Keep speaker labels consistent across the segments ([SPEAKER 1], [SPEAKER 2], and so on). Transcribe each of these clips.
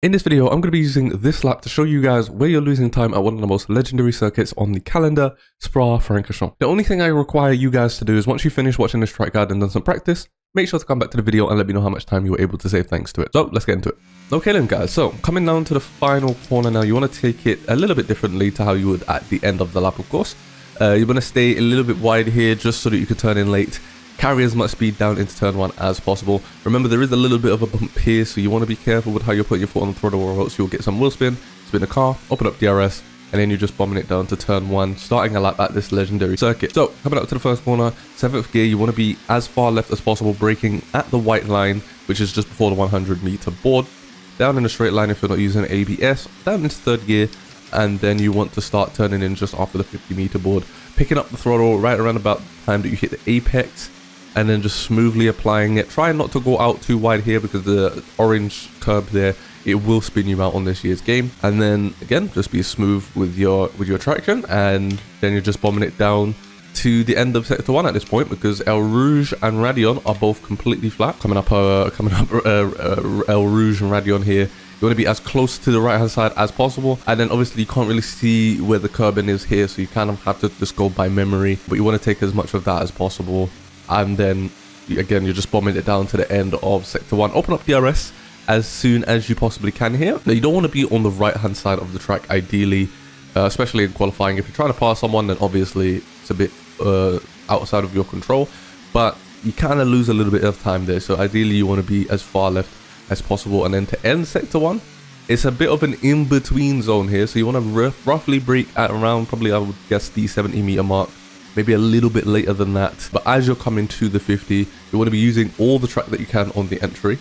[SPEAKER 1] In this video, I'm going to be using this lap to show you guys where you're losing time at one of the most legendary circuits on the calendar, Spa-Francorchamps. The only thing I require you guys to do is once you finish watching this track guide and done some practice, make sure to come back to the video and let me know how much time you were able to save thanks to it. So let's get into it. Okay then guys, so coming down to the final corner now, you want to take it a little bit differently to how you would at the end of the lap, of course. You want to stay a little bit wide here just so that you can turn in late. Carry as much speed down into turn 1 as possible. Remember, there is a little bit of a bump here, so you want to be careful with how you're putting your foot on the throttle, or else you'll get some wheel spin the car, open up DRS, and then you're just bombing it down to turn 1, starting a lap at this legendary circuit. So, coming up to the first corner, 7th gear, you want to be as far left as possible, braking at the white line, which is just before the 100-meter board. Down in a straight line if you're not using ABS, down into 3rd gear, and then you want to start turning in just after the 50-meter board. Picking up the throttle right around about the time that you hit the apex, and then just smoothly applying it. Try not to go out too wide here because the orange curb there, it will spin you out on this year's game. And then again, just be smooth with your traction, and then you're just bombing it down to the end of sector 1 at this point, because El Rouge and Radion are both completely flat. Coming up El Rouge and Radion here, you want to be as close to the right hand side as possible, and then obviously you can't really see where the curbing is here, so you kind of have to just go by memory, but you want to take as much of that as possible. And then again, you're just bombing it down to the end of sector 1. Open up DRS as soon as you possibly can here. Now, you don't want to be on the right hand side of the track ideally, especially in qualifying. If you're trying to pass someone, then obviously it's a bit outside of your control, but you kind of lose a little bit of time there. So ideally you want to be as far left as possible. And then to end sector 1, it's a bit of an in-between zone here, so you want to roughly brake at around, probably I would guess, the 70-meter mark, maybe a little bit later than that. But as you're coming to the 50, you want to be using all the track that you can on the entry,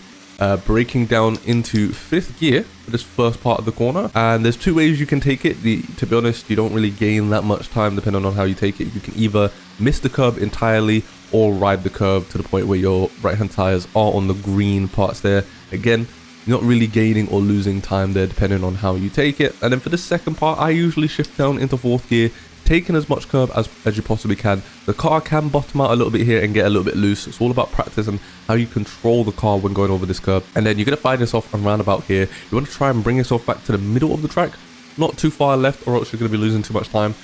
[SPEAKER 1] braking down into 5th gear for this first part of the corner. And there's two ways you can take it. To be honest, you don't really gain that much time depending on how you take it. You can either miss the curb entirely or ride the curb to the point where your right hand tires are on the green parts there. Again, you're not really gaining or losing time there depending on how you take it. And then for the second part, I usually shift down into 4th gear, taking as much curb as you possibly can. The car can bottom out a little bit here and get a little bit loose. It's all about practice and how you control the car when going over this curb. And then you're going to find yourself around about here. You want to try and bring yourself back to the middle of the track, not too far left, or else you're going to be losing too much time.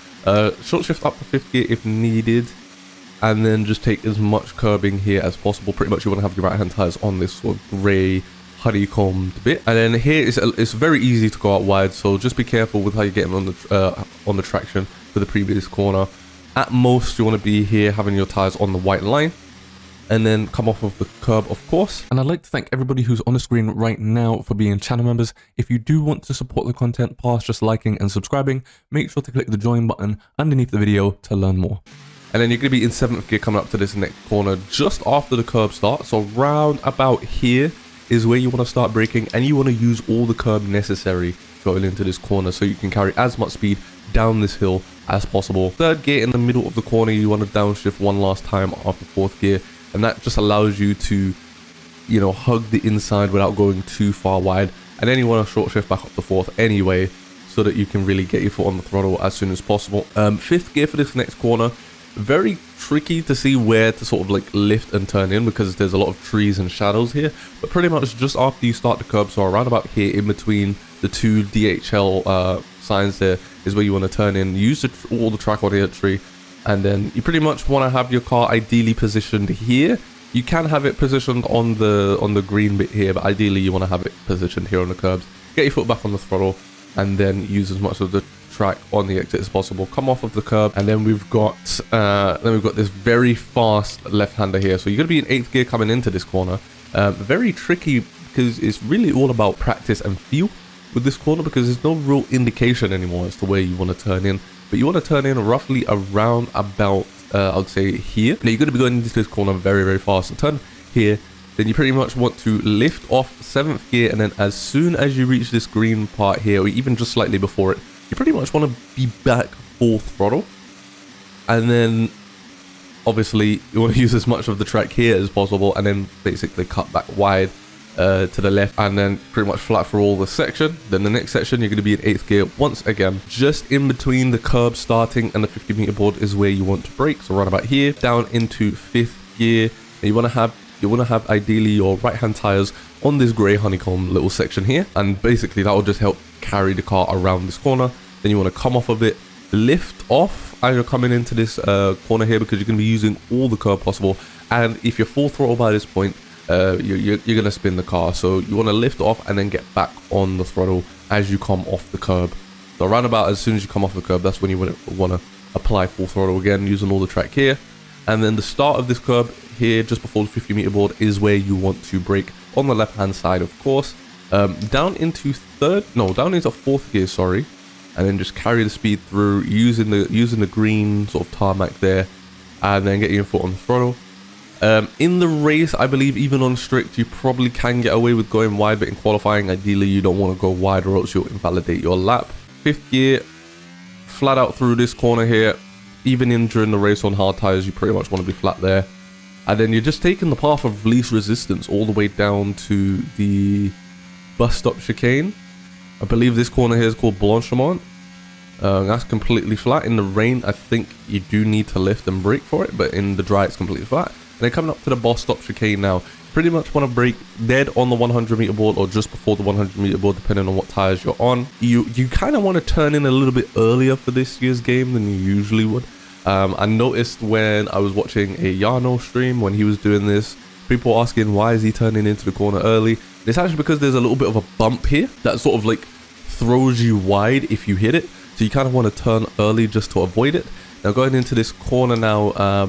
[SPEAKER 1] Short shift up to 5th gear if needed, and then just take as much curbing here as possible. Pretty much you want to have your right hand tires on this sort of grey honeycombed bit. And then here it's very easy to go out wide, so just be careful with how you're getting on the traction for the previous corner. At most you want to be here having your tires on the white line, and then come off of the curb, of course. And I'd like to thank everybody who's on the screen right now for being channel members. If you do want to support the content past just liking and subscribing, make sure to click the join button underneath the video to learn more. And then you're going to be in 7th gear coming up to this next corner just after the curb start. So round about here is where you want to start braking, and you want to use all the curb necessary going into this corner so you can carry as much speed down this hill as possible. 3rd gear in the middle of the corner, you want to downshift one last time after 4th gear, and that just allows you to, you know, hug the inside without going too far wide. And then you want to short shift back up to 4th anyway, so that you can really get your foot on the throttle as soon as possible. 5th gear for this next corner, very tricky to see where to sort of like lift and turn in because there's a lot of trees and shadows here, but pretty much just after you start the curb, so around about here in between the two DHL signs, there is where you want to turn in. Use all the track on the entry, and then you pretty much want to have your car ideally positioned here. You can have it positioned on the green bit here, but ideally you want to have it positioned here on the curbs. Get your foot back on the throttle, and then use as much of the track on the exit as possible. Come off of the curb, and then we've got this very fast left-hander here. So you're going to be in 8th gear coming into this corner. Very tricky because it's really all about practice and feel with this corner, because there's no real indication anymore as to where you want to turn in. But you want to turn in roughly around about I would say here. Now you're going to be going into this corner very, very fast. So turn here, then you pretty much want to lift off 7th gear, and then as soon as you reach this green part here, or even just slightly before it, you pretty much want to be back full throttle. And then obviously you want to use as much of the track here as possible, and then basically cut back wide to the left, and then pretty much flat for all the section. Then the next section you're going to be in 8th gear once again. Just in between the curb starting and the 50-meter board is where you want to brake. So right about here, down into 5th gear, and you want to have you want to have ideally your right hand tires on this grey honeycomb little section here, and basically that will just help carry the car around this corner. Then you want to come off of it, lift off as you're coming into this corner here, because you're going to be using all the curb possible, and if you're full throttle by this point, you're going to spin the car. So you want to lift off and then get back on the throttle as you come off the curb. So around about as soon as you come off the curb, that's when you want to apply full throttle again, using all the track here. And then the start of this curb here, just before the 50-meter board, is where you want to brake on the left hand side, of course. Down into fourth gear, sorry, and then just carry the speed through using the green sort of tarmac there, and then get your foot on the throttle. In the race, I believe even on strict, you probably can get away with going wide, but in qualifying, ideally you don't want to go wide or else you'll invalidate your lap. Fifth gear, flat out through this corner here. Even in during the race on hard tires, you pretty much want to be flat there. And then you're just taking the path of least resistance all the way down to the bus stop chicane. I believe this corner here is called Blanchimont. That's completely flat. In the rain, I think you do need to lift and brake for it, but in the dry, it's completely flat. And then coming up to the bus stop chicane now, pretty much want to brake dead on the 100-meter board or just before the 100-meter board, depending on what tires you're on. You kind of want to turn in a little bit earlier for this year's game than you usually would. I noticed when I was watching a Yano stream, when he was doing this, people were asking why is he turning into the corner early. It's actually because there's a little bit of a bump here that sort of like throws you wide if you hit it. So you kind of want to turn early just to avoid it. Now going into this corner now,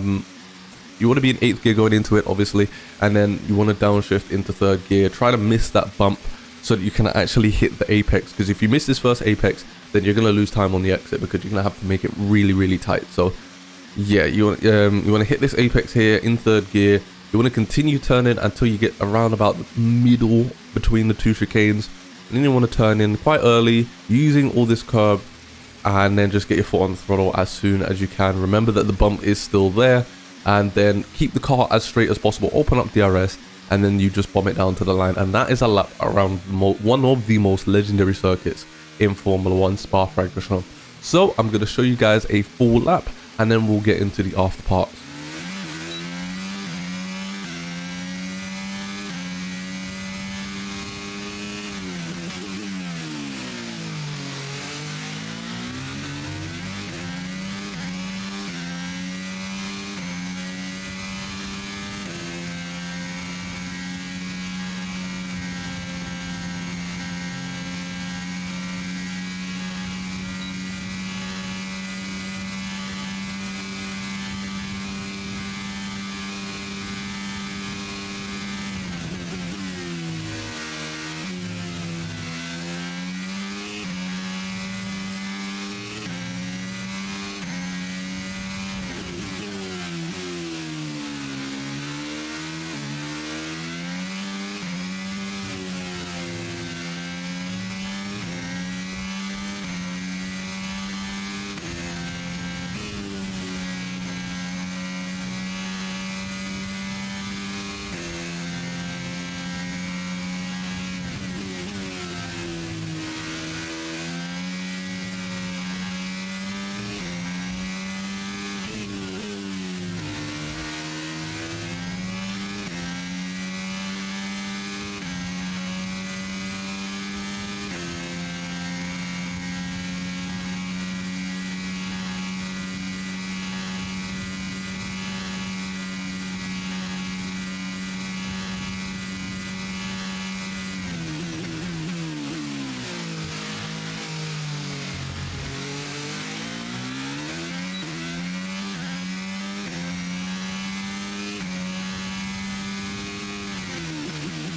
[SPEAKER 1] you want to be in 8th gear going into it, obviously, and then you want to downshift into 3rd gear. Try to miss that bump so that you can actually hit the apex, because if you miss this first apex, then you're going to lose time on the exit, because you're going to have to make it really, really tight. So yeah, you want to hit this apex here in 3rd gear. You want to continue turning until you get around about the middle between the two chicanes, and then you want to turn in quite early using all this curb, and then just get your foot on the throttle as soon as you can. Remember that the bump is still there, and then keep the car as straight as possible. Open up DRS, and then you just bomb it down to the line, and that is a lap around one of the most legendary circuits in Formula 1, Spa-Francorchamps. So I'm going to show you guys a full lap, and then we'll get into the after parts.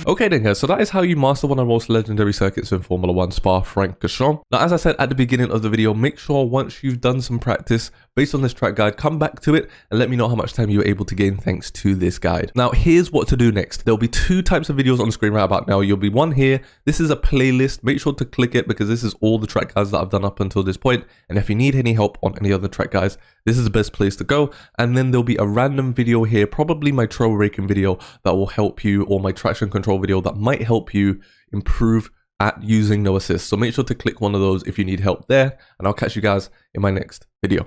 [SPEAKER 1] Okay then guys, so that is how you master one of the most legendary circuits in Formula 1, Spa-Francorchamps. Now as I said at the beginning of the video, make sure once you've done some practice based on this track guide, come back to it and let me know how much time you were able to gain thanks to this guide. Now here's what to do next. There'll be two types of videos on the screen right about now. You'll be one here. This is a playlist. Make sure to click it because this is all the track guides that I've done up until this point. And if you need any help on any other track guides, this is the best place to go. And then there'll be a random video here, probably my trail raking video that will help you, or my traction control video that might help you improve at using no assist. So make sure to click one of those if you need help there, and I'll catch you guys in my next video.